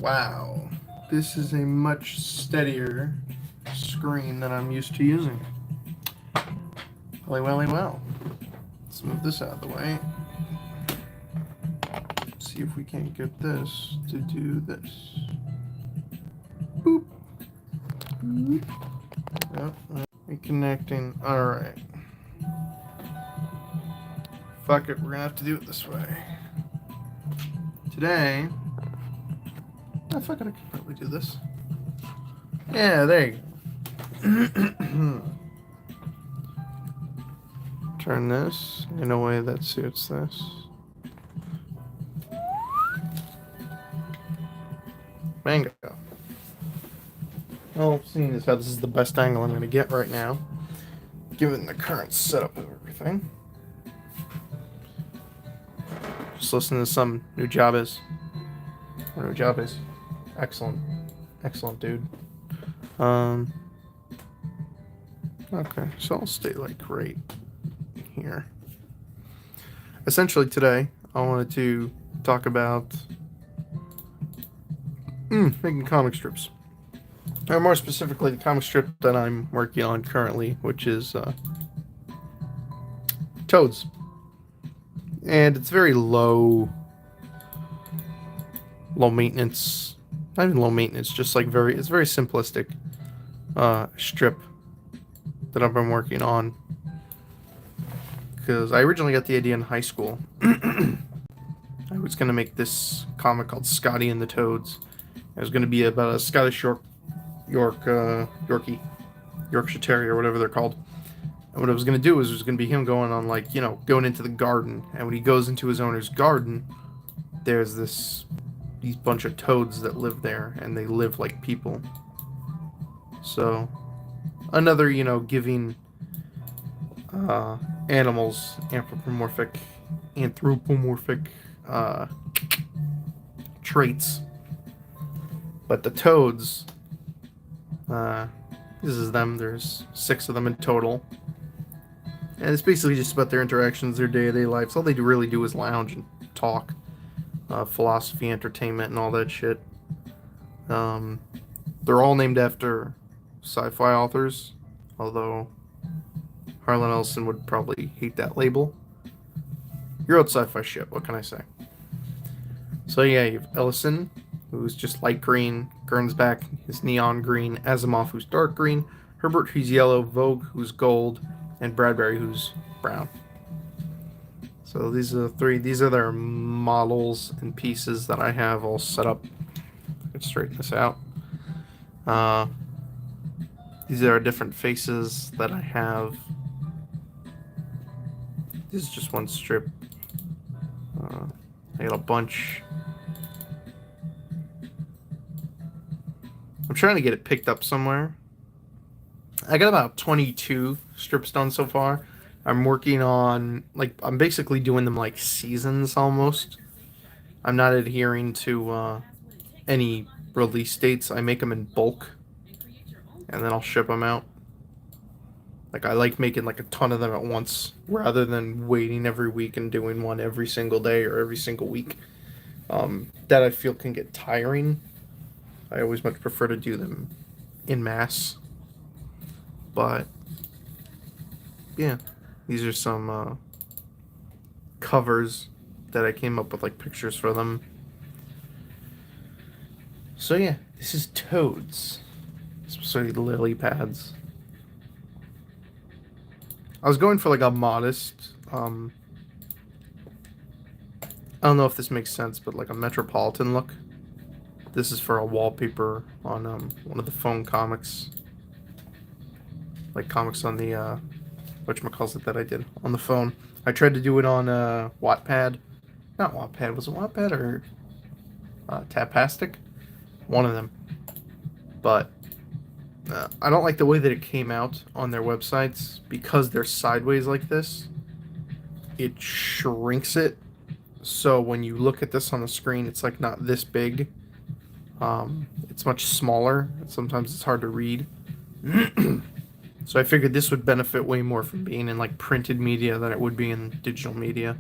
Wow, this is a much steadier screen than I'm used to using. Well. Let's move this out of the way. See if we can't get this to do this. Boop. Boop. Yep. Reconnecting. Alright. Fuck it, we're gonna have to do it this way. Today. Oh, fuck it, I can probably do this. Yeah, there you go. Turn this in a way that suits this. Mango. Well, seeing as how this is the best angle I'm going to get right now, given the current setup of everything. Just listen to some Nujabes. Nujabes. Excellent. Excellent, dude. Okay, so I'll stay like right here. Essentially today, I wanted to talk about making comic strips. Or more specifically, the comic strip that I'm working on currently, which is Toads. And it's very low maintenance. Not even low maintenance, just like it's very simplistic strip that I've been working on. Because I originally got the idea in high school. I was going to make this comic called Scotty and the Toads. It was going to be about a Scottish Yorkshire Terrier, whatever they're called. And what I was going to do was going to be him going on, like, you know, going into the garden. And when he goes into his owner's garden, there's these bunch of toads that live there, and they live like people. So, another, you know, giving animals anthropomorphic traits. But the toads, this is them. There's 6 of them in total. And it's basically just about their interactions, their day-to-day lives. All they really do is lounge and talk. Philosophy, entertainment, and all that shit. They're all named after sci-fi authors, although Harlan Ellison would probably hate that label. You're out sci-fi shit, what can I say? So yeah, you have Ellison, who's just light green, Gernsback is neon green, Asimov, who's dark green, Herbert, who's yellow, Vogue, who's gold, and Bradbury, who's brown. So these are the 3. These are their models and pieces that I have all set up. Let's straighten this out. These are different faces that I have. This is just one strip. I got a bunch. I'm trying to get it picked up somewhere. I got about 22 strips done so far. I'm working on, like, I'm basically doing them like seasons almost. I'm not adhering to any release dates. I make them in bulk, and then I'll ship them out. Like, I like making like a ton of them at once, rather than waiting every week and doing one every single day or every single week. That I feel can get tiring. I always much prefer to do them in mass. But yeah, these are some covers that I came up with, like pictures for them. So yeah, this is Toads, especially the lily pads. I was going for like a modest, I don't know if this makes sense, but like a Metropolitan look. This is for a wallpaper on one of the phone comics. Like comics on the, whatchamacallit that I did on the phone. I tried to do it on Wattpad. Not Wattpad, was it Wattpad or Tapastic? One of them. But I don't like the way that it came out on their websites, because they're sideways like this. It shrinks it, so when you look at this on the screen, it's like not this big. It's much smaller. Sometimes it's hard to read. So I figured this would benefit way more from being in like printed media than it would be in digital media.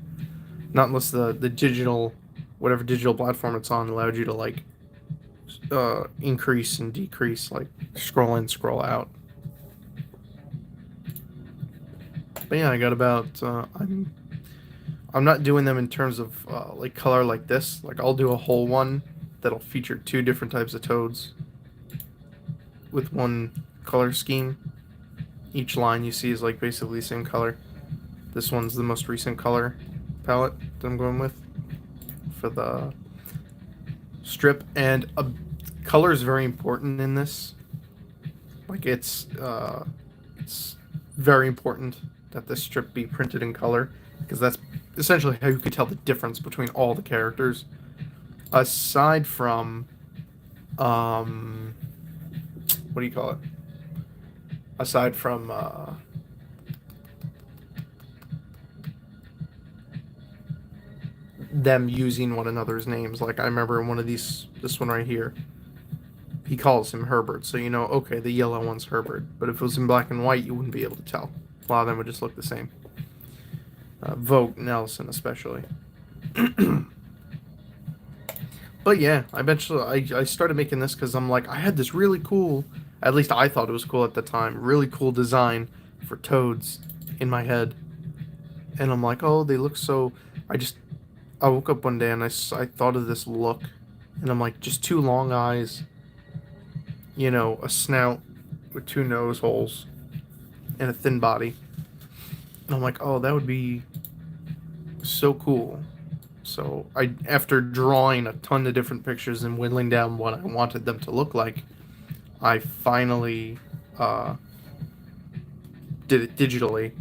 Not unless the digital, whatever digital platform it's on, allowed you to like increase and decrease, like scroll in, scroll out. But yeah, I got about I'm not doing them in terms of like color like this. Like I'll do a whole one that'll feature 2 different types of toads with one color scheme. Each line you see is like basically the same color. This one's the most recent color palette that I'm going with for the strip, and color is very important in this. Like it's very important that this strip be printed in color, because that's essentially how you could tell the difference between all the characters. Aside from, what do you call it? Aside from, them using one another's names. Like I remember in one of these, this one right here, he calls him Herbert, so you know, okay, the yellow one's Herbert. But if it was in black and white, you wouldn't be able to tell. A lot of them would just look the same. Vogt, Nelson, especially. But yeah, I started making this because I'm like, I had this really cool, at least I thought it was cool at the time, really cool design for toads in my head. And I'm like, oh, they look so. I woke up one day and I thought of this look, and I'm like, just 2 long eyes, you know, a snout with 2 nose holes, and a thin body. And I'm like, oh, that would be so cool. So after drawing a ton of different pictures and whittling down what I wanted them to look like, I finally did it digitally.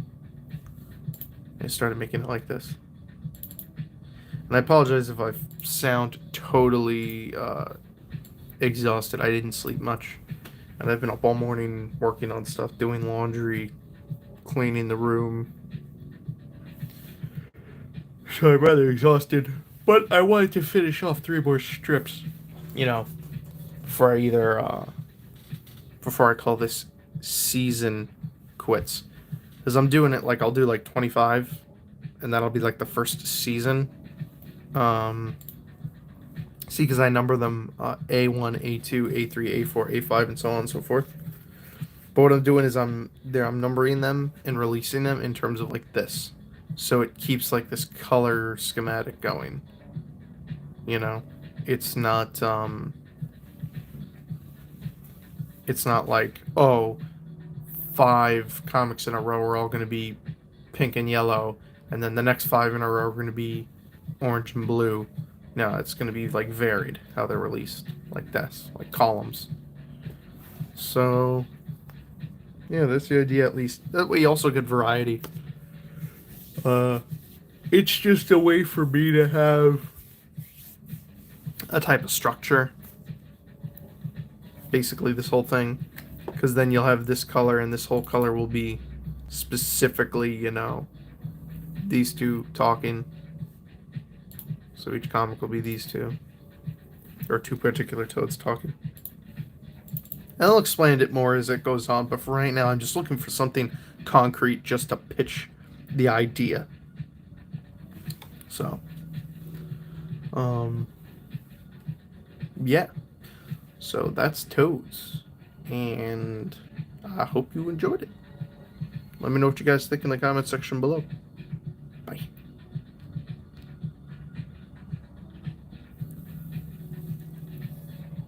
I started making it like this. And I apologize if I sound totally exhausted. I didn't sleep much. And I've been up all morning working on stuff, doing laundry, cleaning the room. So I'm rather exhausted. But I wanted to finish off 3 more strips, you know, before I call this season quits. Because I'm doing it like, I'll do like 25, and that'll be like the first season. See, because I number them A1, A2, A3, A4, A5, and so on and so forth. But what I'm doing is I'm numbering them and releasing them in terms of like this, so it keeps like this color schematic going. You know, it's not like, oh, 5 comics in a row are all going to be pink and yellow, and then the next 5 in a row are going to be orange and blue. No, it's going to be like varied how they're released, like this, like columns. So yeah, that's the idea, at least. That way you also get variety. It's just a way for me to have a type of structure. Basically, this whole thing. Because then you'll have this color, and this whole color will be specifically, you know, these 2 talking. So each comic will be these 2. Or 2 particular toads talking. And I'll explain it more as it goes on, but for right now, I'm just looking for something concrete just to pitch the idea. So, yeah. So that's Toads, and I hope you enjoyed it. Let me know what you guys think in the comment section below.